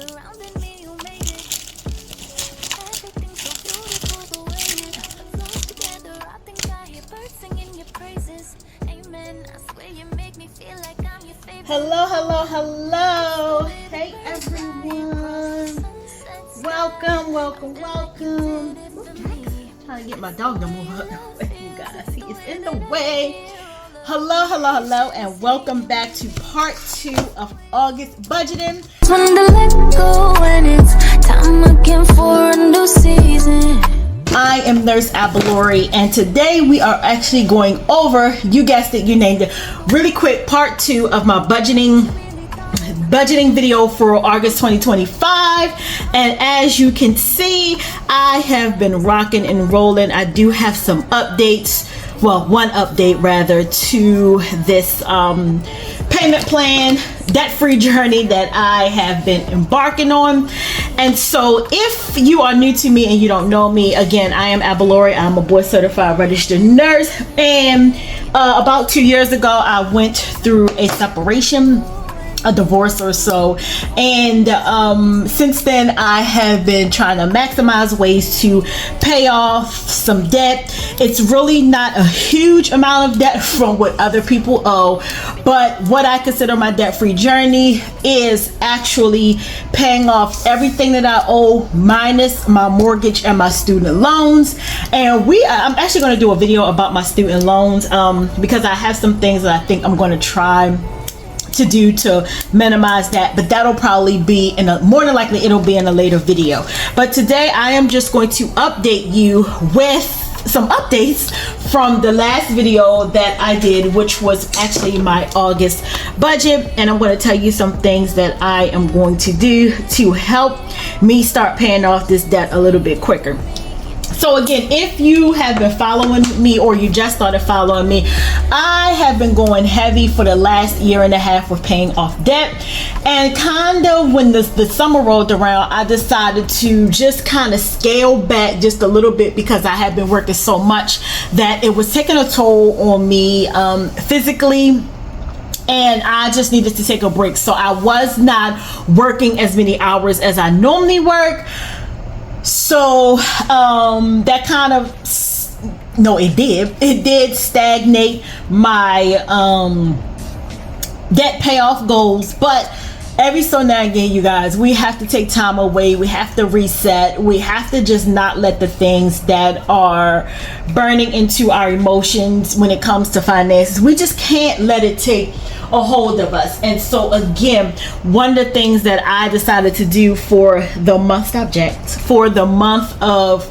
surrounding me, you made it. Everything's so beautiful the way it flows together. I think I hear birds singing your praises. Amen. I swear you make me feel like I'm your favorite. Hello, hello, hello. Hey everyone. Welcome, welcome, welcome. Trying to get my dog to move up. You guys, he is in the way. Hello, hello, hello, and welcome back to part 2 of August budgeting. When to let go when it's time again for a new season. I am Nurse Abalori, and today we are actually going over, you guessed it, you named it, really quick part 2 of my budgeting video for August 2025. And as you can see, I have been rocking and rolling. I do have some updates, well, one update rather, to this payment plan, debt-free journey that I have been embarking on. And so if you are new to me and you don't know me, again, I am Abalori. I'm a board certified registered nurse, and about 2 years ago I went through a separation, a divorce or so, and since then I have been trying to maximize ways to pay off some debt. It's really not a huge amount of debt from what other people owe, but what I consider my debt-free journey is actually paying off everything that I owe minus my mortgage and my student loans. And I'm actually going to do a video about my student loans because I have some things that I think I'm going to try to do to minimize that, but that'll probably be more than likely it'll be in a later video. But today I am just going to update you with some updates from the last video that I did, which was actually my August budget, and I'm going to tell you some things that I am going to do to help me start paying off this debt a little bit quicker. So again, if you have been following me or you just started following me, I have been going heavy for the last year and a half with paying off debt. And kind of when the summer rolled around, I decided to just kind of scale back just a little bit because I had been working so much that it was taking a toll on me physically. And I just needed to take a break. So I was not working as many hours as I normally work. So that kind of it did stagnate my debt payoff goals. But every so now and again, you guys, we have to take time away. We have to reset. We have to just not let the things that are burning into our emotions when it comes to finances, we just can't let it take a hold of us. And so again, one of the things that I decided to do for the month of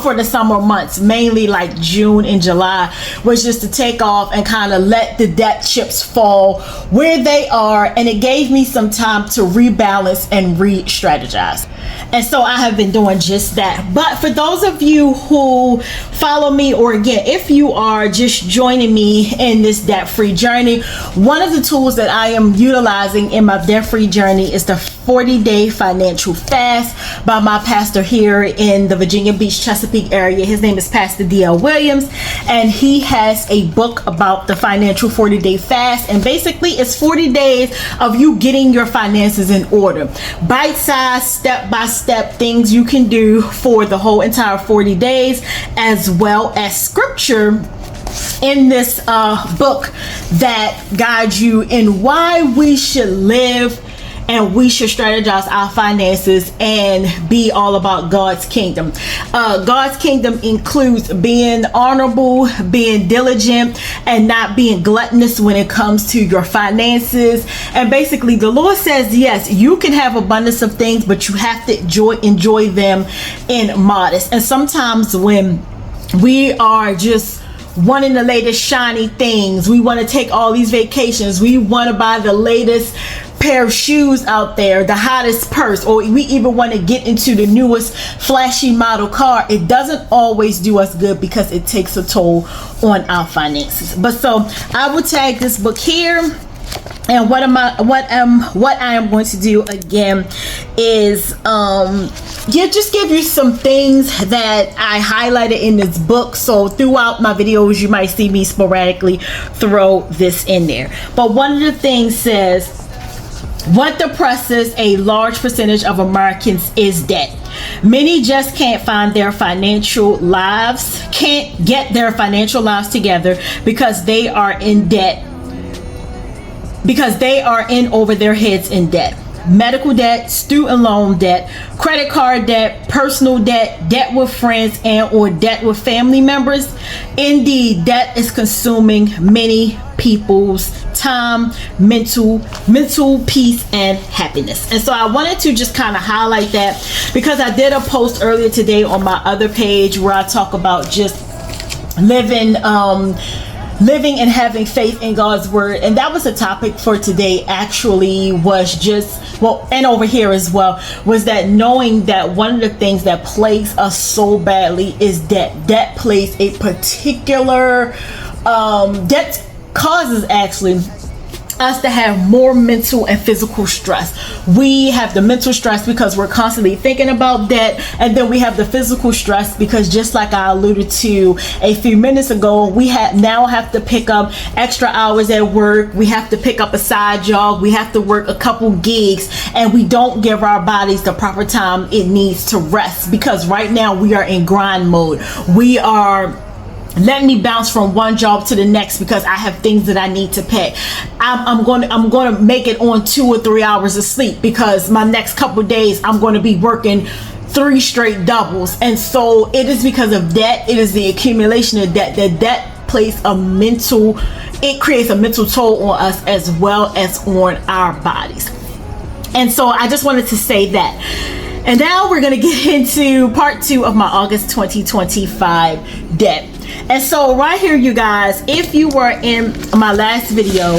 for the summer months, mainly like June and July, was just to take off and kind of let the debt chips fall where they are, and it gave me some time to rebalance and re-strategize. And so I have been doing just that. But for those of you who follow me, or again, if you are just joining me in this debt-free journey, one of the tools that I am utilizing in my debt-free journey is the 40-day financial fast by my pastor here in the Virginia Beach, Chesapeake area. His name is Pastor D.L. Williams, and he has a book about the financial 40-day fast. And basically it's 40 days of you getting your finances in order, bite-sized, step-by-step things you can do for the whole entire 40 days, as well as scripture in this book that guides you in why we should live and we should strategize our finances and be all about God's kingdom. God's kingdom includes being honorable, being diligent, and not being gluttonous when it comes to your finances. And basically the Lord says, yes, you can have abundance of things, but you have to enjoy them in modest. And sometimes when we are just wanting the latest shiny things, we want to take all these vacations, we want to buy the latest pair of shoes out there, the hottest purse, or we even want to get into the newest flashy model car, it doesn't always do us good because it takes a toll on our finances. But so I will tag this book here. And what I am going to do again is just give you some things that I highlighted in this book. So throughout my videos, you might see me sporadically throw this in there. But one of the things says, What depresses a large percentage of Americans is debt. Many just can't get their financial lives together because they are in debt, because they are in over their heads in debt. Medical debt, student loan debt, credit card debt, personal debt, debt with friends, and or debt with family members. Indeed, debt is consuming many people's time, mental peace, and happiness. And so I wanted to just kind of highlight that, because I did a post earlier today on my other page where I talk about just living and having faith in God's word. And that was the topic for today, actually, was just, well, and over here as well, was that knowing that one of the things that plagues us so badly is debt. Debt plays a particular, debt causes actually us to have more mental and physical stress. We have the mental stress because we're constantly thinking about debt, and then we have the physical stress because, just like I alluded to a few minutes ago, we now have to pick up extra hours at work. We have to pick up a side job. We have to work a couple gigs, and we don't give our bodies the proper time it needs to rest, because right now we are in grind mode. We are, let me bounce from one job to the next because I have things that I need to pay. I'm going to make it on 2 or 3 hours of sleep because my next couple days I'm going to be working 3 straight doubles. And so it is because of debt. It is the accumulation of debt. That debt creates a mental toll on us as well as on our bodies. And so I just wanted to say that. And now we're going to get into part 2 of my August 2025 debt. And so right here, you guys, if you were in my last video,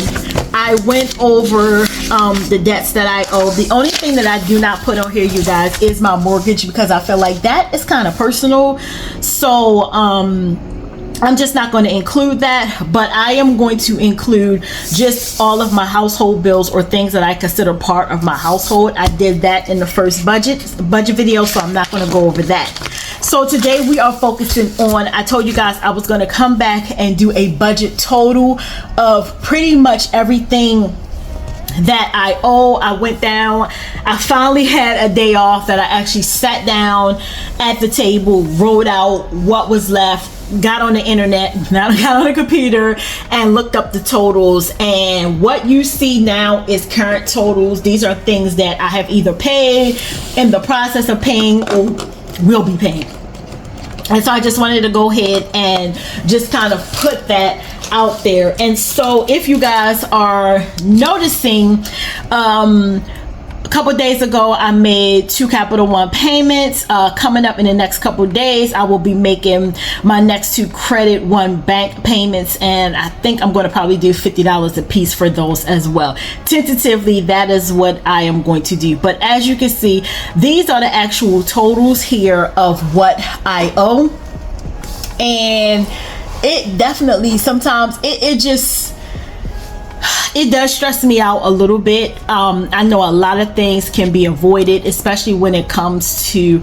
I went over the debts that I owe. The only thing that I do not put on here, you guys, is my mortgage, because I feel like that is kind of personal. So I'm just not going to include that, but I am going to include just all of my household bills or things that I consider part of my household. I did that in the first budget video, so I'm not going to go over that. So today we are focusing on, I told you guys I was going to come back and do a budget total of pretty much everything that I owe. I went down, I finally had a day off that I actually sat down at the table, wrote out what was left, got on the internet, got on the computer, and looked up the totals. And what you see now is current totals. These are things that I have either paid, in the process of paying, or will be paying. And so I just wanted to go ahead and just kind of put that out there. And so if you guys are noticing, a couple days ago I made 2 Capital One payments. Coming up in the next couple days I will be making my next 2 Credit One bank payments, and I think I'm going to probably do $50 a piece for those as well. Tentatively, that is what I am going to do. But as you can see, these are the actual totals here of what I owe. And it definitely sometimes it does stress me out a little bit. I know a lot of things can be avoided, especially when it comes to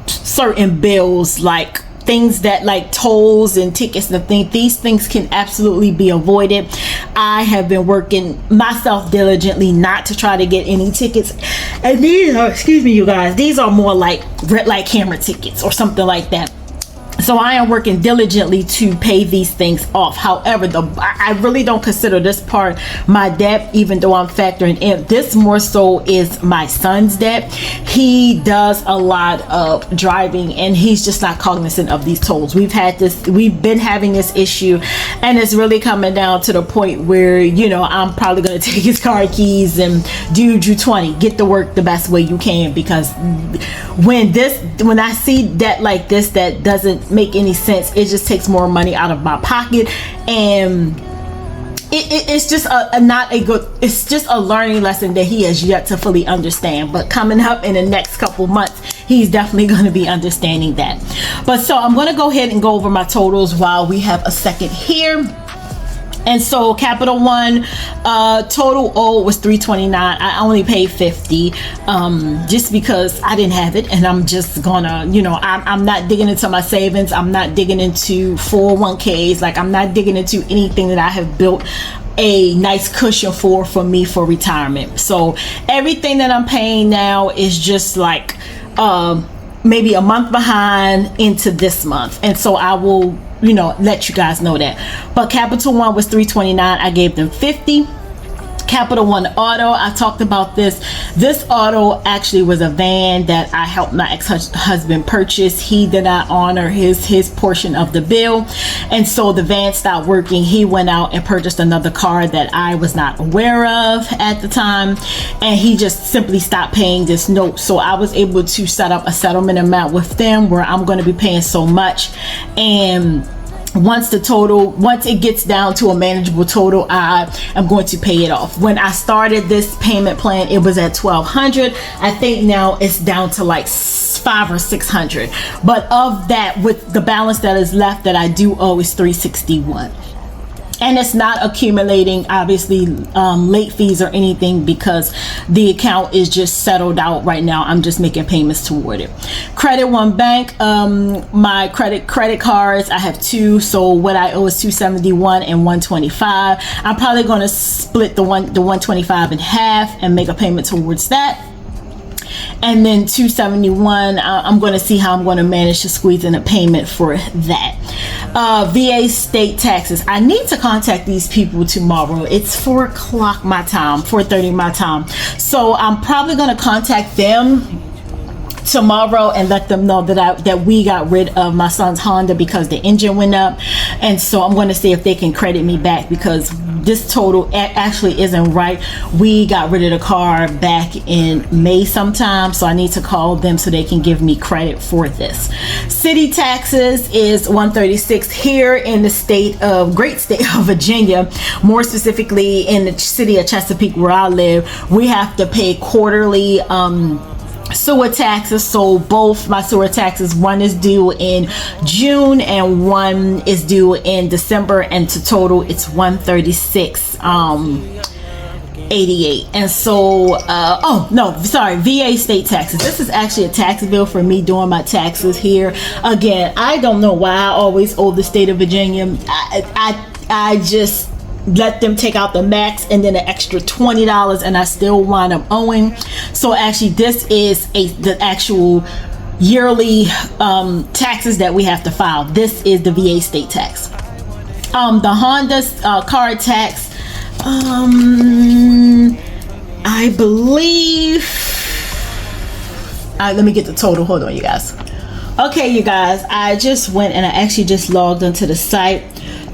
certain bills, like things that like tolls and tickets and things. These things can absolutely be avoided. I have been working myself diligently not to try to get any tickets, and these are, excuse me you guys, these are more like red light camera tickets or something like that. So I am working diligently to pay these things off. However, I really don't consider this part my debt, even though I'm factoring in. This more so is my son's debt. He does a lot of driving, and he's just not cognizant of these tolls. We've been having this issue, and it's really coming down to the point where, you know, I'm probably going to take his car keys and dude, you 20, get to work the best way you can, because when I see debt like this that doesn't make any sense, it just takes more money out of my pocket, and it's just it's just a learning lesson that he has yet to fully understand. But coming up in the next couple months, he's definitely going to be understanding that. But so I'm going to go ahead and go over my totals while we have a second here. And so Capital One total owed was $329. I only paid $50 just because I didn't have it, and I'm just gonna, you know, I'm not digging into my savings. I'm not digging into 401ks. Like, I'm not digging into anything that I have built a nice cushion for me for retirement. So everything that I'm paying now is just like maybe a month behind into this month, and so I will, you know, let you guys know that. But Capital One was $329. I gave them $50. Capital One Auto, I talked about this. This auto actually was a van that I helped my ex-husband purchase. He did not honor his portion of the bill, and so the van stopped working. He went out and purchased another car that I was not aware of at the time, and he just simply stopped paying this note. So I was able to set up a settlement amount with them where I'm going to be paying so much, and once it gets down to a manageable total, I am going to pay it off. When I started this payment plan, it was at $1,200. I think now it's down to like $500 or $600. But of that, with the balance that is left that I do owe, is $361. And it's not accumulating, obviously, late fees or anything, because the account is just settled out right now. I'm just making payments toward it. Credit One Bank, my credit cards, I have two. So what I owe is $271 and $125. I'm probably going to split the $125 in half and make a payment towards that. And then $271, I'm going to see how I'm going to manage to squeeze in a payment for that. VA state taxes. I need to contact these people tomorrow. It's 4 o'clock my time, 4:30 my time. So I'm probably going to contact them tomorrow and let them know that we got rid of my son's Honda because the engine went up, and so I'm going to see if they can credit me back, because this total actually isn't right. We got rid of the car back in May sometime, so I need to call them so they can give me credit for this. City taxes is $136 here in the great state of Virginia, more specifically in the city of Chesapeake where I live. We have to pay quarterly sewer taxes. So both my sewer taxes, one is due in June and one is due in December, and to total it's $136.88. And so VA state taxes. This is actually a tax bill for me doing my taxes here. Again, I don't know why I always owe the state of Virginia. I just let them take out the max and then an extra $20, and I still wind up owing. So actually this is the actual yearly taxes that we have to file. This is the VA state tax. The Honda car tax, I believe, let me get the total. Hold on, you guys. Okay, you guys, I just went and I actually just logged onto the site.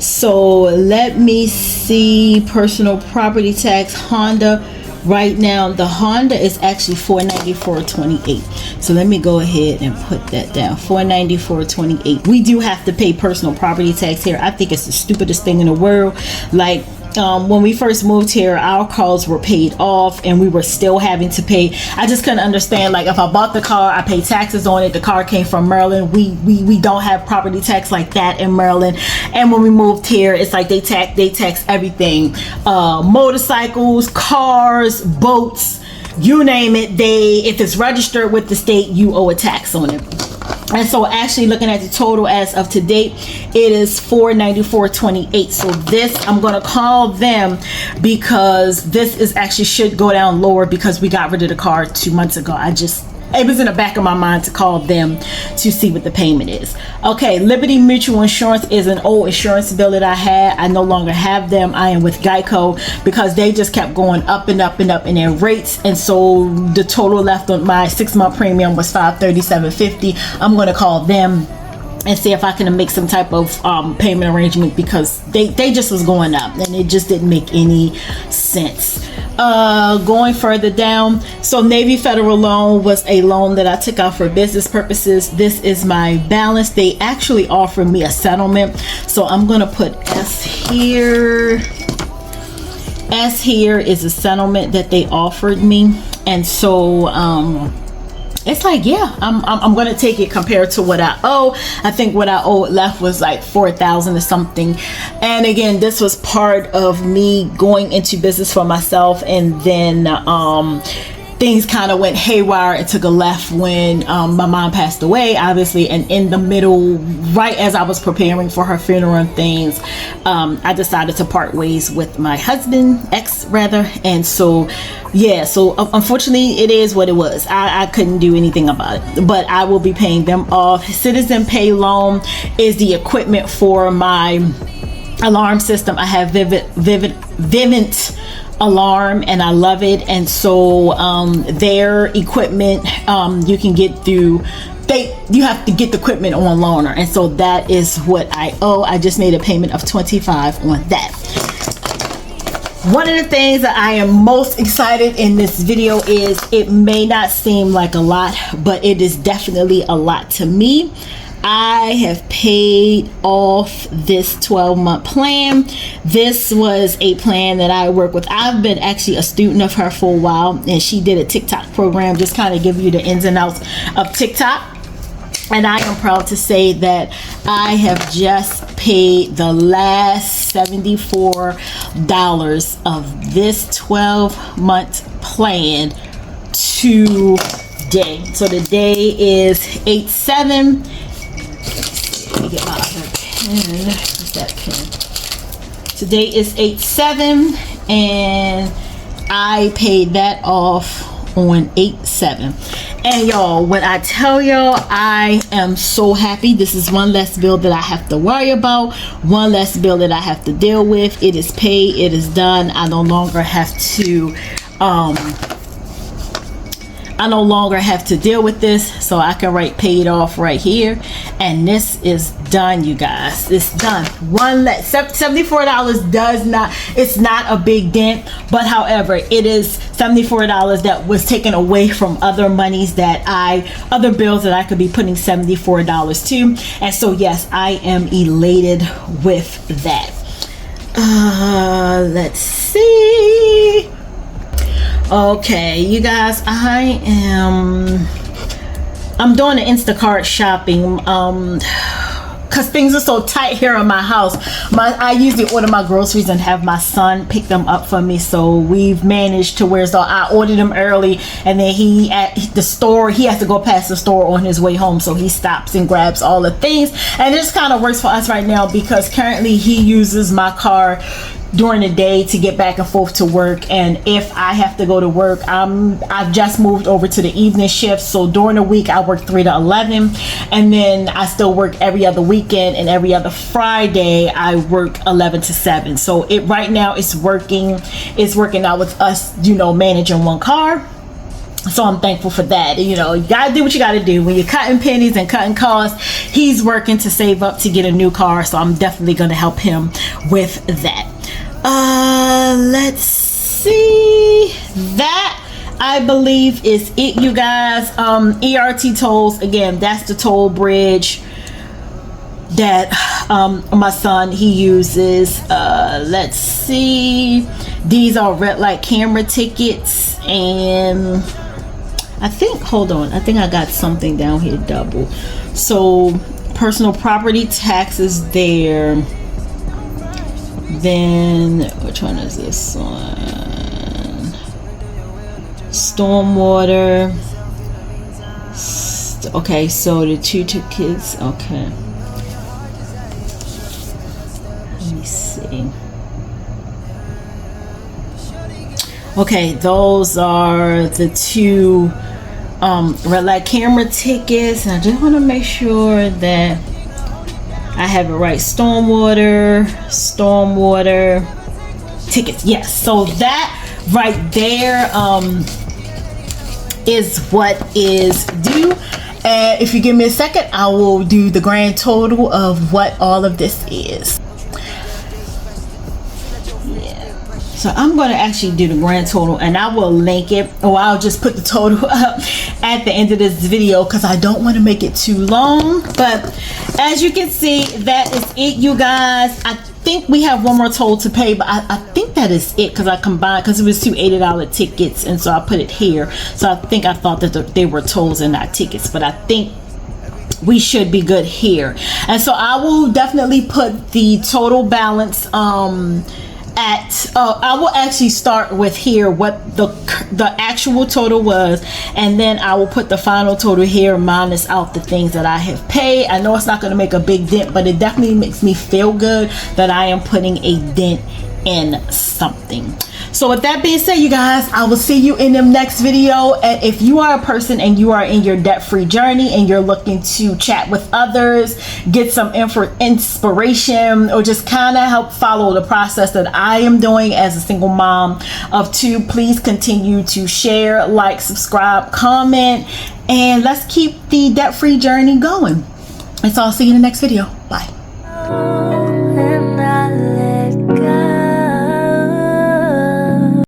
So let me see. Personal property tax, Honda. Right now the Honda is actually $494.28. So let me go ahead and put that down. $494.28. We do have to pay personal property tax here. I think it's the stupidest thing in the world. Like, when we first moved here, our cars were paid off and we were still having to pay. I just couldn't understand, like, if I bought the car, I pay taxes on it. The car came from Maryland. We don't have property tax like that in Maryland. And when we moved here, it's like they tax everything. Motorcycles, cars, boats, you name it. If it's registered with the state, you owe a tax on it. And so actually looking at the total as of to date, it is $494.28. So this, I'm going to call them, because this is actually should go down lower because we got rid of the car 2 months ago. It was in the back of my mind to call them to see what the payment is. Okay, Liberty Mutual Insurance is an old insurance bill that I had. I no longer have them. I am with Geico because they just kept going up and up and up in their rates. And so the total left on my 6-month premium was $537.50. I'm going to call them and see if I can make some type of payment arrangement, because they just was going up and it just didn't make any sense. Going further down, so Navy Federal Loan was a loan that I took out for business purposes. This is my balance. They actually offered me a settlement, so I'm going to put S here. S here is a settlement that they offered me, and so it's like, yeah, I'm gonna take it compared to what I owe. I think what I owed left was like $4,000 or something. And again, this was part of me going into business for myself, and then things kind of went haywire and took a left when my mom passed away, obviously, and in the middle, right as I was preparing for her funeral and things, I decided to part ways with my husband, ex rather. And so yeah, so unfortunately it is what it was. I couldn't do anything about it, but I will be paying them off. Citizen Pay loan is the equipment for my alarm system. I have Vivint alarm and I love it, and so their equipment you can get through, you have to get the equipment on loaner, and so that is what I owe. I just made a payment of $25 on that. One of the things that I am most excited in this video is, it may not seem like a lot, but it is definitely a lot to me. I have paid off this 12-month plan. This was a plan that I work with. I've been actually a student of her for a while, and she did a TikTok program, just kind of give you the ins and outs of TikTok. And I am proud to say that I have just paid the last $74 of this 12-month plan today. So the day is 8/7. Let me get my other pen. What's that pen? Today is 8/7, and I paid that off on 8/7. And y'all, when I tell y'all, I am so happy. This is one less bill that I have to worry about, one less bill that I have to deal with. It is paid, it is done. I no longer have to deal with this, so I can write paid off right here, and this is done, you guys. It's done. One less $74 does not, it's not a big dent, but however, it is $74 that was taken away from other monies that other bills that I could be putting $74 to, and so yes, I am elated with that. Let's see. Okay, you guys, I'm doing the Instacart shopping because things are so tight here in my house. I usually order my groceries and have my son pick them up for me, so we've managed to where so I ordered them early, and then he at the store, he has to go past the store on his way home, so he stops and grabs all the things, and it just kind of works for us right now because currently he uses my car during the day to get back and forth to work, and if I have to go to work, I've just moved over to the evening shift, so during the week I work 3 to 11, and then I still work every other weekend, and every other Friday I work 11 to 7. So it right now it's working out with us, managing one car. So I'm thankful for that. You gotta do what you gotta do when you're cutting pennies and cutting costs. He's working to save up to get a new car, so I'm definitely gonna help him with that. Let's see, that I believe is it, you guys. ERT tolls, again, that's the toll bridge that my son, he uses. Let's see, these are red light camera tickets, and I think, hold on, I think I got something down here double. So personal property taxes there. Then which one is this one? Stormwater. Okay, so the two kids. Okay, let me see. Okay, those are the two red light camera tickets, and I just want to make sure that I have it right. Stormwater tickets. Yes. So that right there is what is due. And if you give me a second, I will do the grand total of what all of this is. So I'm going to actually do the grand total, and I will link it, or I'll just put the total up at the end of this video because I don't want to make it too long. But as you can see, that is it, you guys. I think we have one more toll to pay, but I think that is it because I combined, because it was two $80 tickets, and so I put it here. So I thought that they were tolls and not tickets, but I think we should be good here. And so I will definitely put the total balance I will actually start with here what the actual total was, and then I will put the final total here minus out the things that I have paid. I know it's not going to make a big dent, but it definitely makes me feel good that I am putting a dent in something. So with that being said, you guys, I will see you in the next video. And if you are a person and you are in your debt-free journey and you're looking to chat with others, get some inspiration, or just kind of help follow the process that I am doing as a single mom of two, please continue to share, like, subscribe, comment, and let's keep the debt-free journey going. And so I'll see you in the next video. Bye.